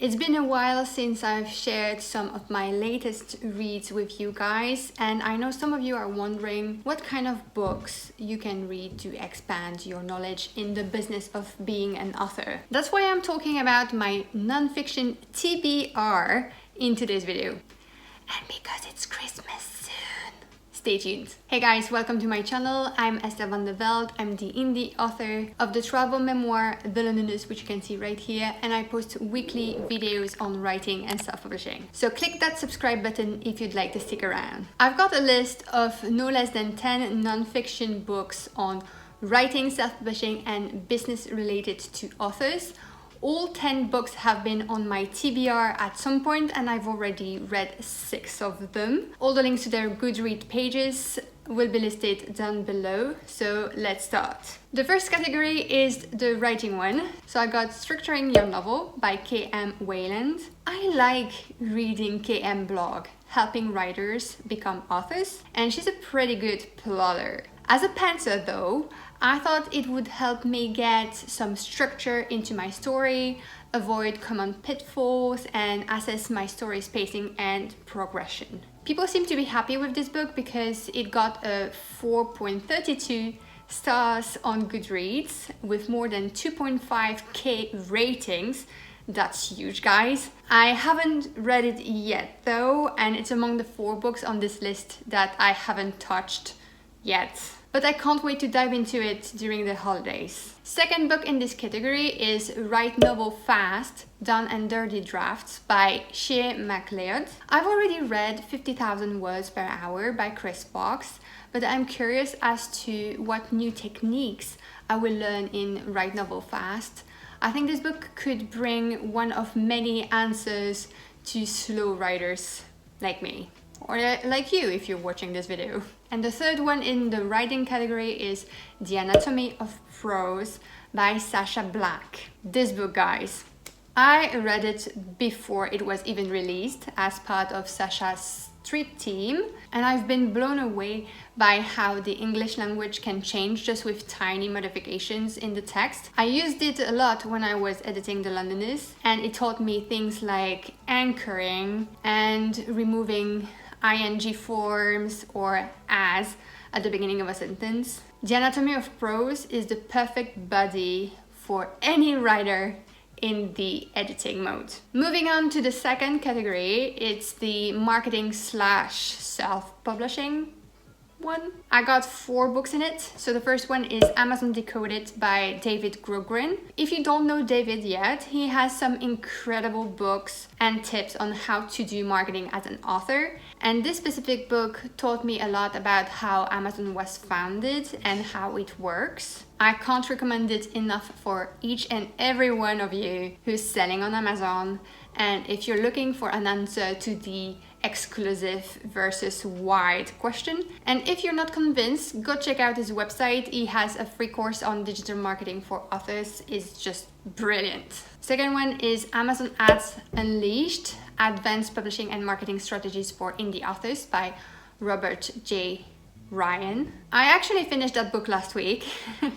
It's been a while since I've shared some of my latest reads with you guys, and I know some of you are wondering what kind of books you can read to expand your knowledge in the business of being an author. That's why I'm talking about my nonfiction TBR in today's video. And because it's Christmas soon. Stay tuned. Hey guys, welcome to my channel. I'm Estelle van der Veld. I'm the indie author of the travel memoir The Londoners, which you can see right here, and I post weekly videos on writing and self-publishing. So click that subscribe button if you'd like to stick around. I've got a list of no less than 10 non-fiction books on writing, self-publishing, and business related to authors. All 10 books have been on my TBR at some point, and I've already read 6 of them. All the links to their Goodreads pages will be listed down below, so let's start. The first category is the writing one. So I got Structuring Your Novel by K.M. Wayland. I like reading KM blog, helping writers become authors, and she's a pretty good plotter. As a pantser though, I thought it would help me get some structure into my story, avoid common pitfalls, and assess my story's pacing and progression. People seem to be happy with this book because it got a 4.32 stars on Goodreads with more than 2.5k ratings. That's huge, guys. I haven't read it yet though, and it's among the 4 books on this list that I haven't touched yet. But I can't wait to dive into it during the holidays. Second book in this category is Write Novel Fast, Done and Dirty Drafts by Shea MacLeod. I've already read 50,000 words per hour by Chris Box, but I'm curious as to what new techniques I will learn in Write Novel Fast. I think this book could bring one of many answers to slow writers like me. Or like you if you're watching this video. And the third one in the writing category is The Anatomy of Prose by Sacha Black. This book, guys, I read it before it was even released as part of Sacha's street team, and I've been blown away by how the English language can change just with tiny modifications in the text. I used it a lot when I was editing The Londoners, and it taught me things like anchoring and removing ing forms or as at the beginning of a sentence. The Anatomy of Prose is the perfect buddy for any writer in the editing mode. Moving on to the second category, it's the marketing / self-publishing one. I got 4 books in it. So the first one is Amazon Decoded by David Grogrin. If you don't know David yet, he has some incredible books and tips on how to do marketing as an author. And this specific book taught me a lot about how Amazon was founded and how it works. I can't recommend it enough for each and every one of you who's selling on Amazon. And if you're looking for an answer to the exclusive versus wide question, and if you're not convinced, go check out his website. He has a free course on digital marketing for authors. It's just brilliant. Second one is Amazon Ads Unleashed, Advanced Publishing and Marketing Strategies for Indie Authors by Robert J. Ryan. I actually finished that book last week.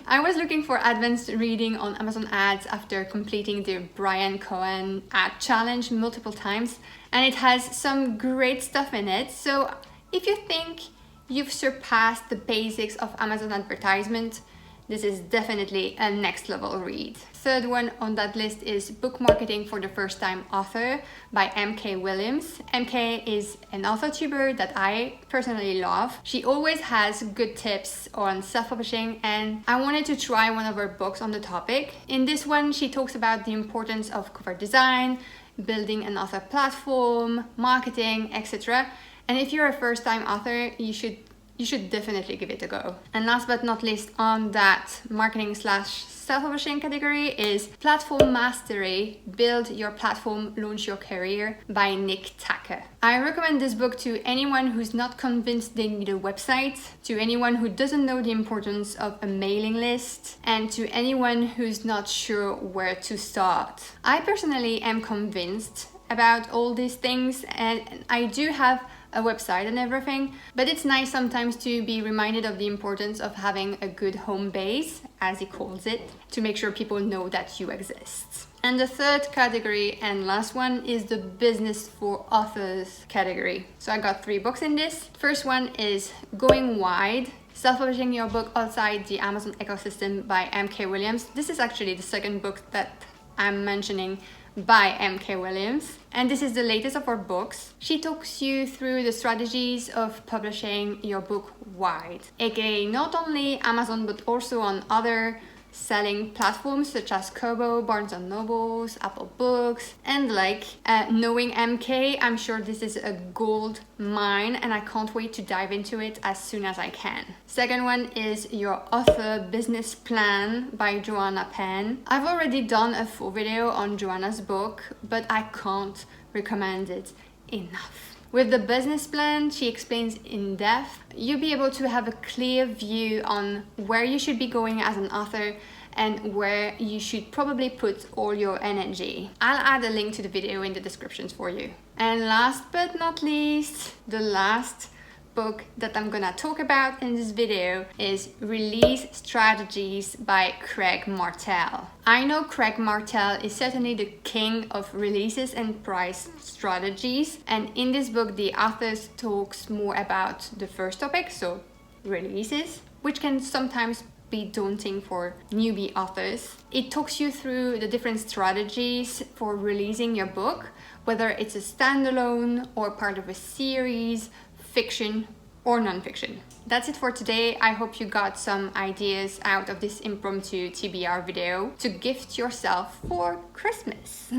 I was looking for advanced reading on Amazon Ads after completing the Brian Cohen ad challenge multiple times, and it has some great stuff in it. So if you think you've surpassed the basics of Amazon advertisement, this is definitely a next level read. Third one on that list is Book Marketing for the First Time Author by MK Williams. MK is an author tuber that I personally love. She always has good tips on self-publishing, and I wanted to try one of her books on the topic. In this one, she talks about the importance of cover design, building an author platform, marketing, etc. And if you're a first-time author, you should definitely give it a go. And last but not least on that marketing / self-publishing category is Platform Mastery, Build Your Platform, Launch Your Career by Nick Tacker. I recommend this book to anyone who's not convinced they need a website, to anyone who doesn't know the importance of a mailing list, and to anyone who's not sure where to start. I personally am convinced about all these things, and I do have a website and everything, but it's nice sometimes to be reminded of the importance of having a good home base, as he calls it, to make sure people know that you exist. And the third category and last one is the business for authors category. So I got 3 books in this. First one is Going Wide, Self-Publishing Your Book Outside the Amazon Ecosystem by M.K. Williams. This is actually the second book that I'm mentioning by M.K. Williams. And this is the latest of her books. She talks you through the strategies of publishing your book wide, aka not only Amazon but also on other selling platforms such as Kobo, Barnes & Nobles, Apple Books, and knowing MK, I'm sure this is a gold mine and I can't wait to dive into it as soon as I can. Second one is Your Author Business Plan by Joanna Penn. I've already done a full video on Joanna's book, but I can't recommend it enough. With the business plan, she explains in depth, you'll be able to have a clear view on where you should be going as an author and where you should probably put all your energy. I'll add a link to the video in the descriptions for you. And last but not least, the last book that I'm gonna talk about in this video is Release Strategies by Craig Martelle. I know Craig Martelle is certainly the king of releases and price strategies, and in this book the author talks more about the first topic, so releases, which can sometimes be daunting for newbie authors. It talks you through the different strategies for releasing your book, whether it's a standalone or part of a series, fiction or non-fiction. That's it for today. I hope you got some ideas out of this impromptu TBR video to gift yourself for Christmas.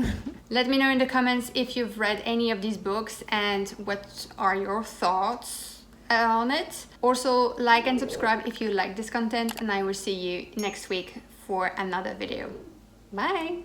Let me know in the comments if you've read any of these books and what are your thoughts on it. Also, like and subscribe if you like this content, and I will see you next week for another video. Bye!